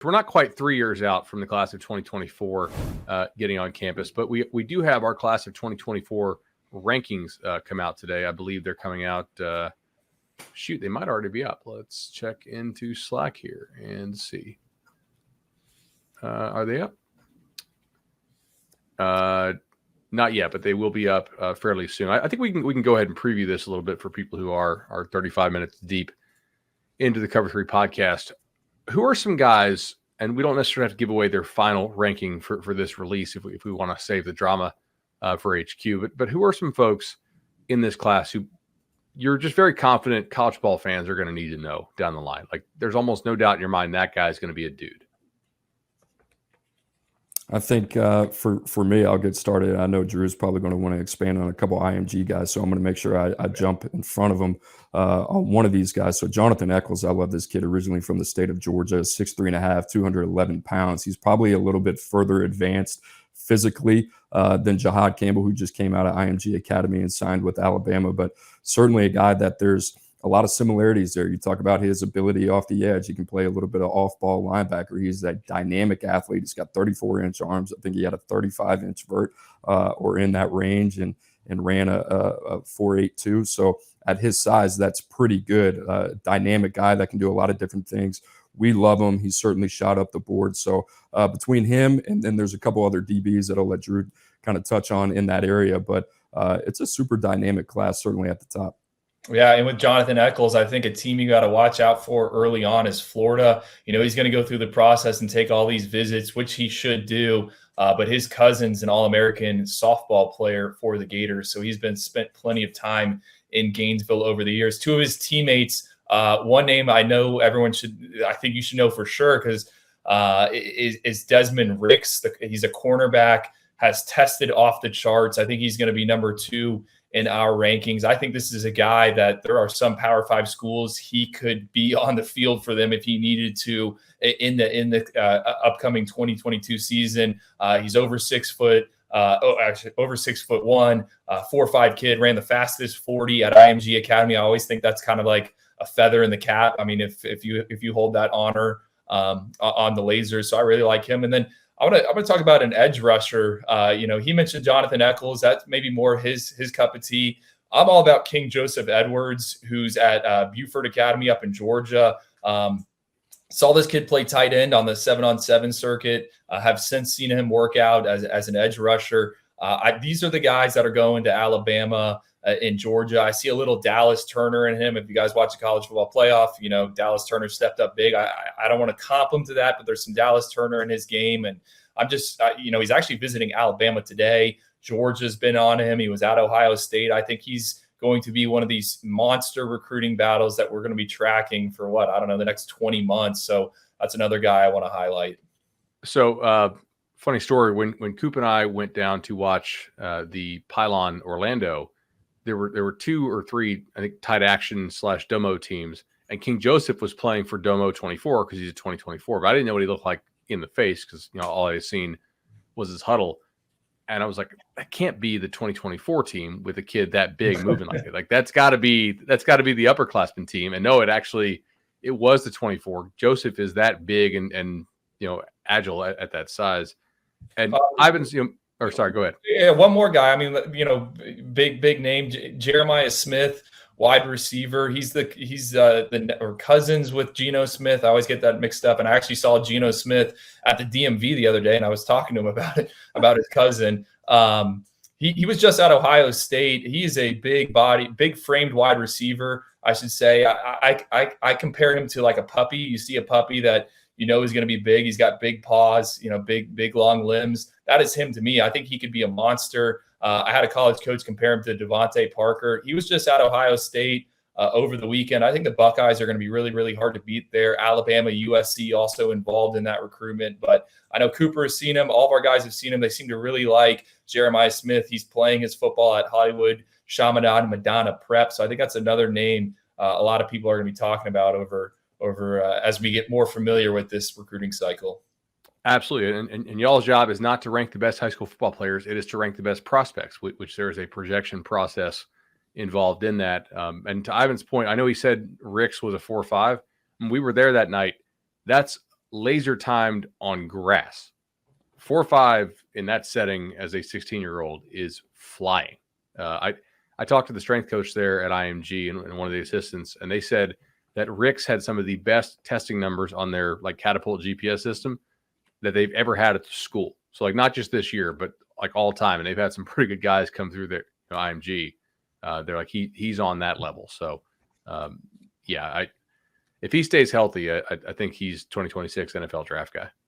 we're not quite 3 years out from the class of 2024 getting on campus, but we do have our class of 2024 rankings come out today. I believe they're coming out. They might already be up. Let's check into Slack here and see. Are they up? Not yet, but they will be up fairly soon. I think we can go ahead and preview this a little bit for people who are 35 minutes deep into the Cover 3 podcast. Who are some guys, and we don't necessarily have to give away their final ranking for this release if we want to save the drama for HQ, but who are some folks in this class who you're just very confident college ball fans are going to need to know down the line? Like, there's almost no doubt in your mind that guy is going to be a dude. I think for me, I'll get started. I know Drew's probably going to want to expand on a couple IMG guys, so I'm going to make sure I jump in front of him on one of these guys. So Jonathan Eckles, I love this kid, originally from the state of Georgia, 6'3.5", 211 pounds. He's probably a little bit further advanced physically than Jahad Campbell, who just came out of IMG Academy and signed with Alabama, but certainly a guy that there's a lot of similarities there. You talk about his ability off the edge. He can play a little bit of off-ball linebacker. He's a dynamic athlete. He's got 34-inch arms. I think he had a 35-inch vert or in that range and ran a 4.82. So at his size, that's pretty good. Dynamic guy that can do a lot of different things. We love him. He's certainly shot up the board. So between him and then there's a couple other DBs that I'll let Drew kind of touch on in that area. But it's a super dynamic class, certainly at the top. Yeah, and with Jonathan Eckles, I think a team you got to watch out for early on is Florida. You know, he's going to go through the process and take all these visits, which he should do. But his cousin's an All-American softball player for the Gators, so he's spent plenty of time in Gainesville over the years. Two of his teammates, one name I think you should know for sure because is Desmond Rick. He's a cornerback, has tested off the charts. I think he's going to be number 2 in our rankings. I think this is a guy that there are some Power 5 schools he could be on the field for them if he needed to in the upcoming 2022 season. He's over 6 foot. Over 6'1", 4'5" kid, ran the fastest 40 at IMG Academy. I always think that's kind of like a feather in the cap. I mean, if you hold that honor on the lasers, so I really like him. And then I'm gonna talk about an edge rusher. He mentioned Jonathan Eckles. That's maybe more his cup of tea. I'm all about King Joseph Edwards, who's at Buford Academy up in Georgia. Saw this kid play tight end on the 7-on-7 circuit. Have since seen him work out as an edge rusher. These are the guys that are going to Alabama in Georgia. I see a little Dallas Turner in him. If you guys watch the college football playoff, Dallas Turner stepped up big. I don't want to comp him to that, but there's some Dallas Turner in his game. And I'm just, he's actually visiting Alabama today. Georgia's been on him. He was at Ohio State. I think he's going to be one of these monster recruiting battles that we're going to be tracking for the next 20 months. So that's another guy I want to highlight. So funny story. When Coop and I went down to watch the Pylon Orlando, there were 2 or 3, I think, tight action / Domo teams, and King Joseph was playing for Domo 24 because he's a 2024. But I didn't know what he looked like in the face because all I had seen was his huddle, and I was like, that can't be the 2024 team with a kid that big moving like it. Like that's got to be the upperclassmen team. And no, it was the 24. Joseph is that big and agile at that size. And Ivins, sorry, go ahead. Yeah, one more guy. I mean, big name, Jeremiah Smith, wide receiver. He's the cousins with Geno Smith. I always get that mixed up. And I actually saw Geno Smith at the DMV the other day, and I was talking to him about his cousin. He was just at Ohio State. He is a big framed wide receiver, I should say. I compare him to like a puppy. You see a puppy that is going to be big. He's got big paws, big long limbs. That is him to me. I think he could be a monster. I had a college coach compare him to Devonta Parker. He was just at Ohio State over the weekend. I think the Buckeyes are going to be really, really hard to beat there. Alabama, USC also involved in that recruitment. But I know Cooper has seen him. All of our guys have seen him. They seem to really like Jeremiah Smith. He's playing his football at Hollywood Chaminade Madonna Prep. So I think that's another name a lot of people are going to be talking about over as we get more familiar with this recruiting cycle. Absolutely. And y'all's job is not to rank the best high school football players. It is to rank the best prospects, which there is a projection process involved in that. And to Ivan's point, I know he said Rick's was a 4.5. And we were there that night. That's laser timed on grass. 4.5 in that setting as a 16-year-old is flying. I talked to the strength coach there at IMG and one of the assistants, and they said that Rick's had some of the best testing numbers on their like Catapult GPS system that they've ever had at the school. So like not just this year, but like all time. And they've had some pretty good guys come through their IMG. They're like he's on that level. So if he stays healthy, I think he's 2026 NFL draft guy.